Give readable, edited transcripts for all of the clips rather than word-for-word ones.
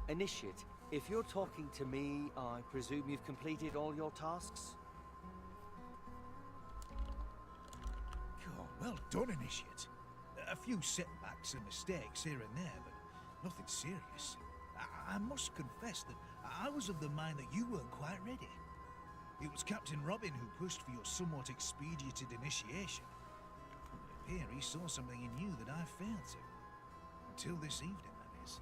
Initiate, if you're talking to me, I presume you've completed all your tasks? Oh, well done, Initiate. A few setbacks and mistakes here and there, but nothing serious. I must confess that I was of the mind that you weren't quite ready. It was Captain Robin who pushed for your somewhat expedited initiation. It appears he saw something in you that I failed to. Until this evening, that is.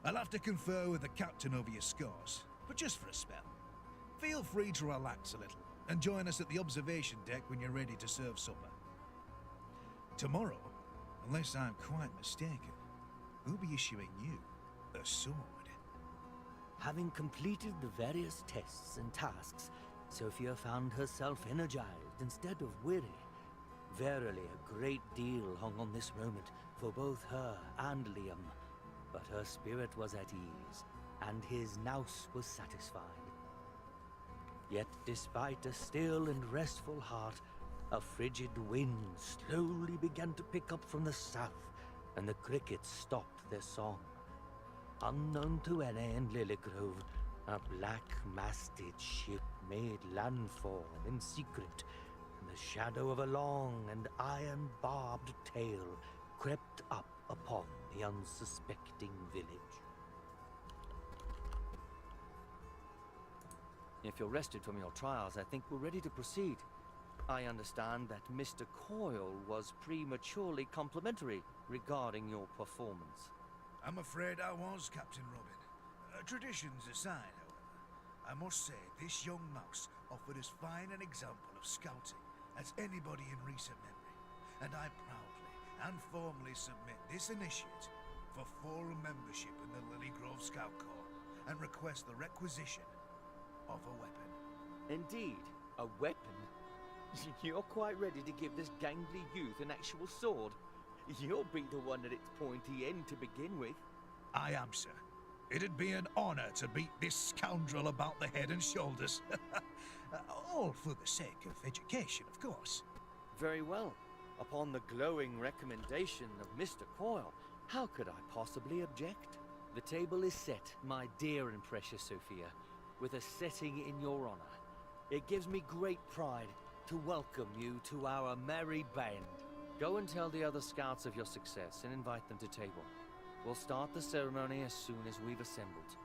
I'll have to confer with the captain over your scores, but just for a spell. Feel free to relax a little and join us at the observation deck when you're ready to serve supper. Tomorrow, unless I'm quite mistaken, we'll be issuing you a sword. Having completed the various tests and tasks, Sophia found herself energized instead of weary. Verily, a great deal hung on this moment for both her and Liam, but her spirit was at ease, and his nous was satisfied. Yet, despite a still and restful heart, a frigid wind slowly began to pick up from the south, and the crickets stopped their song. Unknown to Anne and Lilligrove, a black-masted ship made landfall in secret, and the shadow of a long and iron-barbed tail crept up upon the unsuspecting village. If you're rested from your trials, I think we're ready to proceed. I understand that Mr. Coyle was prematurely complimentary regarding your performance. I'm afraid I was, Captain Robin. Traditions aside, however, I must say this young mouse offered as fine an example of scouting as anybody in recent memory, and I proudly and formally submit this initiate for full membership in the Lily Grove Scout Corps and request the requisition of a weapon. Indeed, a weapon? You're quite ready to give this gangly youth an actual sword? You'll be the one at its pointy end to begin with. I am, sir. It'd be an honor to beat this scoundrel about the head and shoulders. All for the sake of education, of course. Very well. Upon the glowing recommendation of Mr. Coyle, how could I possibly object? The table is set, my dear and precious Sophia, with a setting in your honor. It gives me great pride to welcome you to our merry band. Go and tell the other scouts of your success and invite them to table. We'll start the ceremony as soon as we've assembled.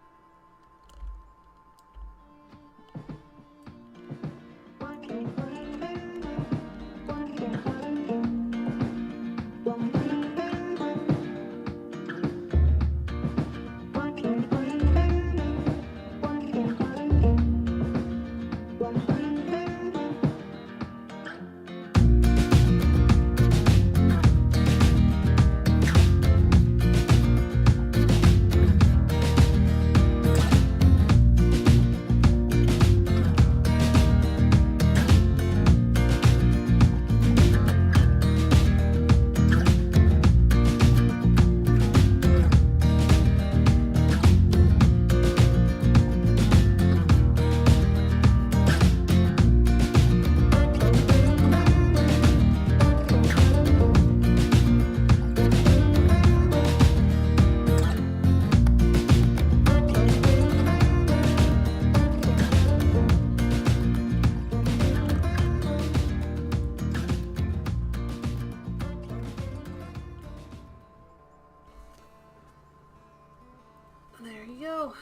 There you go.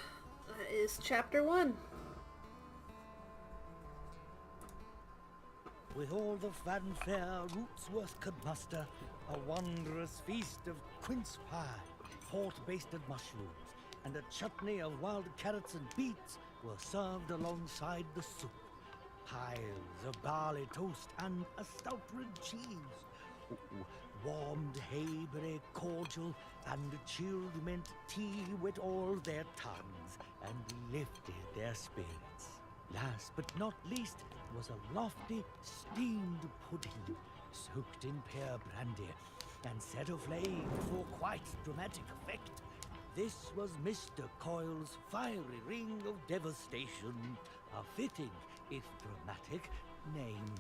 That is chapter 1. With all the fanfare Rootsworth could muster, a wondrous feast of quince pie, port-basted mushrooms, and a chutney of wild carrots and beets were served alongside the soup. Piles of barley toast and a stout red cheese. Warmed hayberry cordial and chilled mint tea wet all their tongues and lifted their spirits. Last but not least was a lofty steamed pudding soaked in pear brandy and set aflame for quite dramatic effect. This was Mr. Coyle's fiery ring of devastation, a fitting, if dramatic, name.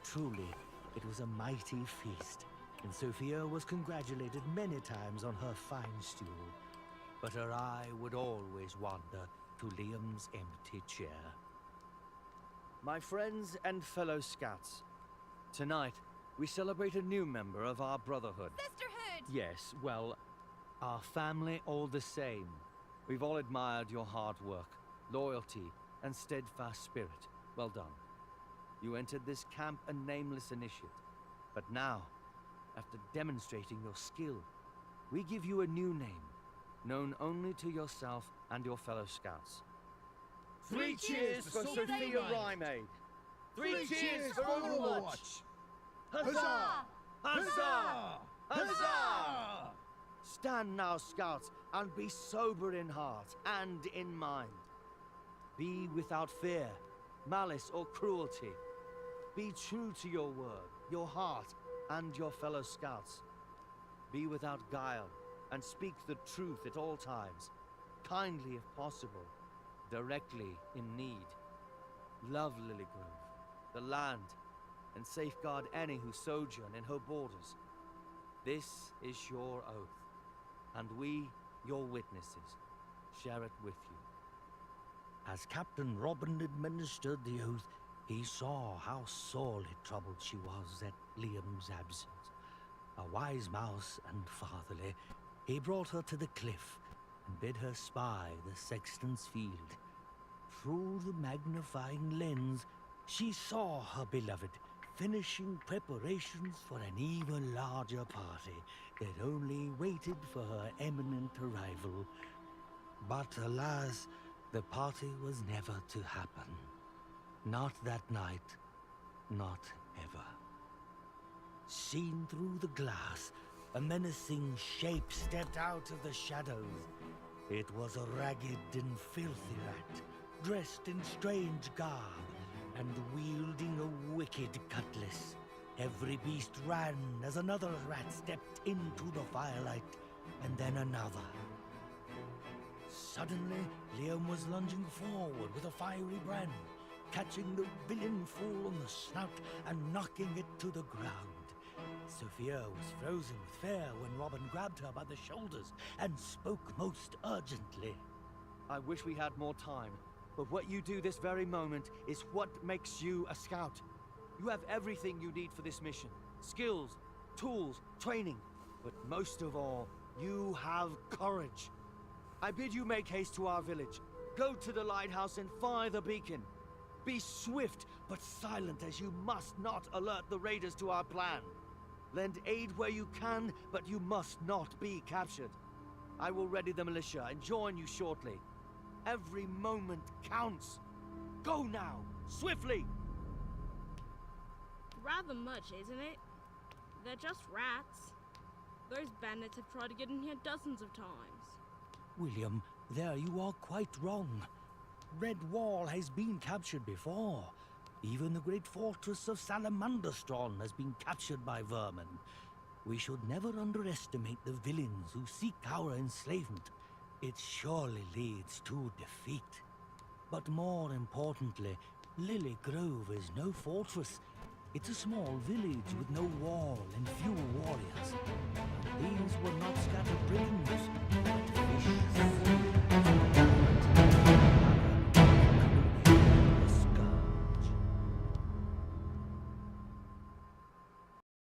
Truly, it was a mighty feast, and Sophia was congratulated many times on her fine stew. but her eye would always wander to Liam's empty chair. My friends and fellow scouts, tonight we celebrate a new member of our brotherhood. Sisterhood! Yes, well, our family all the same. We've all admired your hard work, loyalty, and steadfast spirit. Well done. You entered this camp a nameless initiate. But now, after demonstrating your skill, we give you a new name, known only to yourself and your fellow scouts. 3 cheers for Sophia Rymaid! 3 cheers for Overwatch! Huzzah! Huzzah! Huzzah! Stand now, scouts, and be sober in heart and in mind. Be without fear, malice, or cruelty. Be true to your word, your heart, and your fellow scouts. Be without guile, and speak the truth at all times, kindly if possible, directly in need. Love Lilygrove, the land, and safeguard any who sojourn in her borders. This is your oath, and we, your witnesses, share it with you. As Captain Robin administered the oath, he saw how sorely troubled she was at Liam's absence. A wise mouse and fatherly, he brought her to the cliff and bid her spy the sexton's field. Through the magnifying lens, she saw her beloved finishing preparations for an even larger party that only waited for her imminent arrival. But alas, the party was never to happen. Not that night, not ever. Seen through the glass, a menacing shape stepped out of the shadows. It was a ragged and filthy rat, dressed in strange garb, and wielding a wicked cutlass. Every beast ran as another rat stepped into the firelight, and then another. Suddenly, Liam was lunging forward with a fiery brand, catching the villain full on the snout and knocking it to the ground. Sophia was frozen with fear when Robin grabbed her by the shoulders and spoke most urgently. I wish we had more time, but what you do this very moment is what makes you a scout. You have everything you need for this mission. Skills, tools, training, but most of all, you have courage. I bid you make haste to our village. Go to the lighthouse and fire the beacon. Be swift but silent, as you must not alert the raiders to our plan. Lend aid where you can, but you must not be captured. I will ready the militia and join you shortly. Every moment counts. Go now, swiftly! Rather much, isn't it? They're just rats. Those bandits have tried to get in here dozens of times. William, there you are quite wrong. Red Wall has been captured before. Even the great fortress of Salamanderstron has been captured by vermin. We should never underestimate the villains who seek our enslavement. It surely leads to defeat. But more importantly, Lily Grove is no fortress. It's a small village with no wall and few warriors. These were not scattered brigands, but fishes.